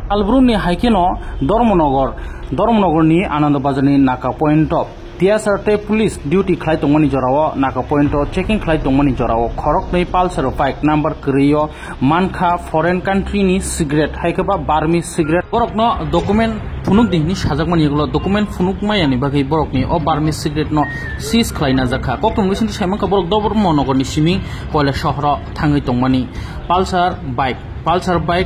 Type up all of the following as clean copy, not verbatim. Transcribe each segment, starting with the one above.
Albruni Haikino, Dormonogorni, Anandabazani, Naka Point of TSRT Police Duty Clyde Money Jorao, Naka Point of Checking Clyde Money Jorao, Korok Pulsar Fight Number Krio, Manka, Foreign Country ni Cigarette, Haikaba, Barmi Cigarette, Borokno, Document Funuk Dini, Shazakman, Document Funuk Mayani, Bagi Borokni, or Barmi Cigarette no, Sis Kleina Zaka, Kokum recently Shamakabok Dobor Monogoni Shimi, Kola Shohra, Tangitung Money, Pulsar bike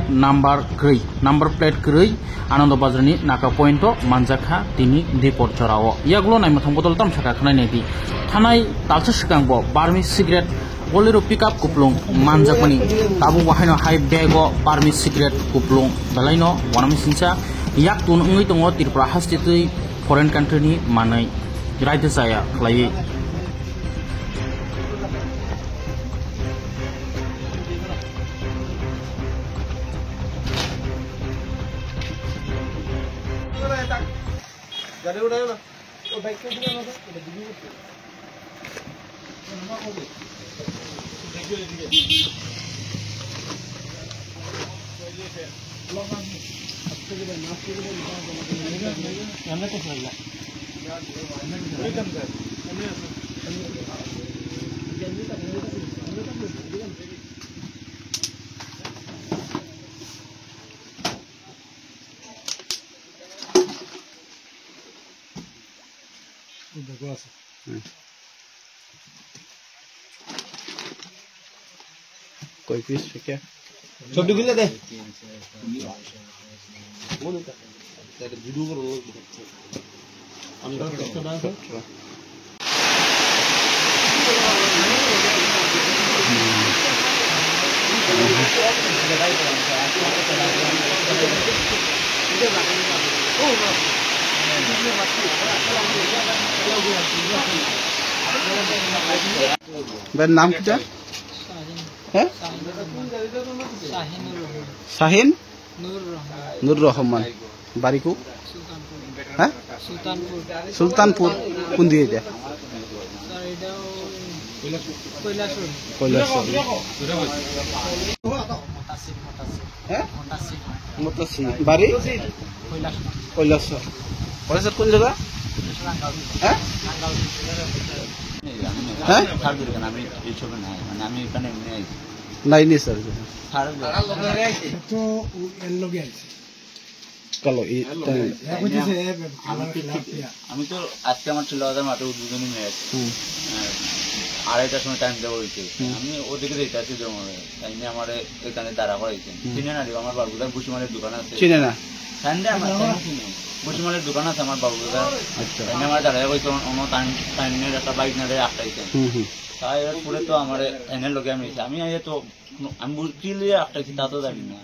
number Grey, number plate Grey, Anandabazani, Naka Pointo, Manzaka, Tini, Deport Chorao. Yaglo Namatam Botol Tam Shaka Kanadi. Tanai, Talsashikambo, Barmi cigarette, Bolero pickup Kuplung, Manzakani, Tabu Wahino High Bago, Barmi cigarette Kuplung, Balino, Wanamisinsa, Yaktun Ungitongo, Tirprahastiti, foreign country, Manai, Right Desire, Clay. Jadi udah baiknya dia udah dulu. कोई piece है क्या? छोटी गिले दे। Ben नाम क्या है? शाहीन नूर रहमान बारिकू है? सुल्तानपुर कौन दिए थे? मोतासी बारी কৈলাসর কৈলাসর কোন জায়গা? হ্যাঁ হ্যাঁ আমি এই ছবি নাই মানে আমি এখানে নেই নাই নি স্যার তো এর লগে আছে কালো এই আমি তো আজকে আমার ছিল মাঠে উদ্বোধনী ম্যাচ 2:30টার সময় টাইম দেওয়া হয়েছে আমি ওদিকে দেখতে টাইমে আমার এখানে দাঁড়া করাইছে চিনে না আমার বাবুদার বুসিমালের দোকান আছে চিনে না সানডে আমার বুসিমালের দোকান আছে আমার বাবুদার আচ্ছা এনে আমার দাঁড়ায় কইছে অন্য টাইমের একটা বাইক না দেয় আটটাইছে তাই এরপরে তো আমার এনে লগে আমি তো আমি বুঝলি আটটাইছি তা তো জানি না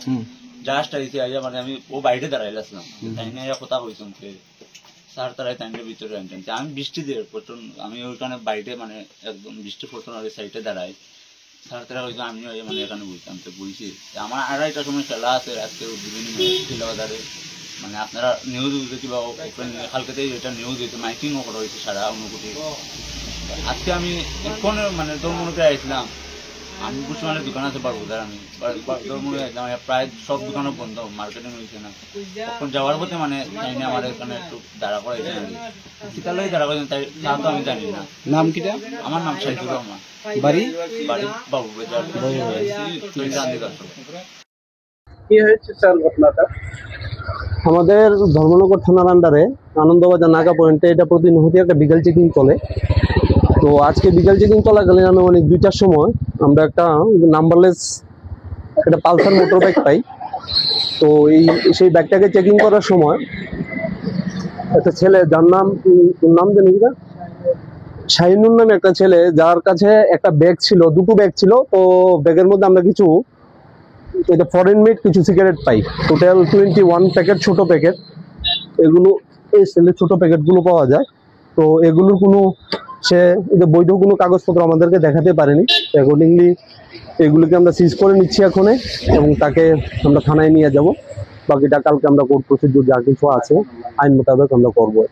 জাস্ট আইছি আইয়া মানে আমি ও বাইরে দাঁড়াইলাম তাই না কথা কইছম স্যার তারাই টাইমের ভিতরে আনতেন আমি বৃষ্টি দিয়ে প্রচুর আমি ওইখানে বাইরে মানে একদম বৃষ্টি পড়তো না সাইডে দাঁড়াই স্যার তারা হয়তো আমিও মানে এখানে বুঝতাম তো বুঝছি আমার 2:30টার সময় খেলা আছে আজকে বিভিন্ন খেলাবাজারে মানে আপনারা নিউজ দিতে বা কালকেতেই এটা নিউজ দিতে মাইকিংও করা হয়েছে সারা অনুকুটি আজকে আমি কোন মানে দরমুনকে আইছিলাম আমি বুসমানের দোকান আছে বারুদার আমি দরমুনে আইছিলাম প্রায় সব দোকানও বন্ধ মার্কেটিং হয়েছে না তখন যাওয়ার পথে মানে টাইমে আমার এখানে একটু দাঁড়া করাইছে শীতালয় দাঁড়া করেছেন তাই তা তো আমি জানি না নাম কিটা? আমার নাম শাহিদুর রহমান বাড়ি বাবু বাজার কি হয়েছে স্যার ঘটনাটা? আমাদের ধর্মনগর থানার আন্ডারে আনন্দবাজার নাগা পয়েন্টে এটা প্রতিনিয়ত একটা বিকেল চেকিং চলে। তো আজকে বিকেল চেকিং চলাকালীন আমি অনেক 2টার সময় আমরা একটা নাম্বারলেস একটা পালসার মোটর বাইক পাই। তো সেই বাইকটাকে চেকিং করার সময় একটা ছেলে যার নাম জানি না শাহিনুর নামে একটা ছেলে, যার কাছে একটা ব্যাগ ছিল, দুটো ব্যাগ ছিল। তো ব্যাগের মধ্যে আমরা কিছু এটা ফরেন মেড কিছু সিগারেট পাই, টোটাল 21 প্যাকেট, ছোট প্যাকেট। এগুলো এই সেলের ছোট প্যাকেটগুলো পাওয়া যায়। তো এগুলোর কোনো সে বৈধ কোনো কাগজপত্র আমাদেরকে দেখাতে পারেনি। অ্যাকর্ডিংলি এগুলোকে আমরা সিজ করে নিচ্ছি এখনে এবং তাকে আমরা থানায় নিয়ে যাব। বাকিটা কালকে আমরা কোর্ট প্রসিডিউর যা কিছু আছে আইন মোতাবেক আমরা করবো।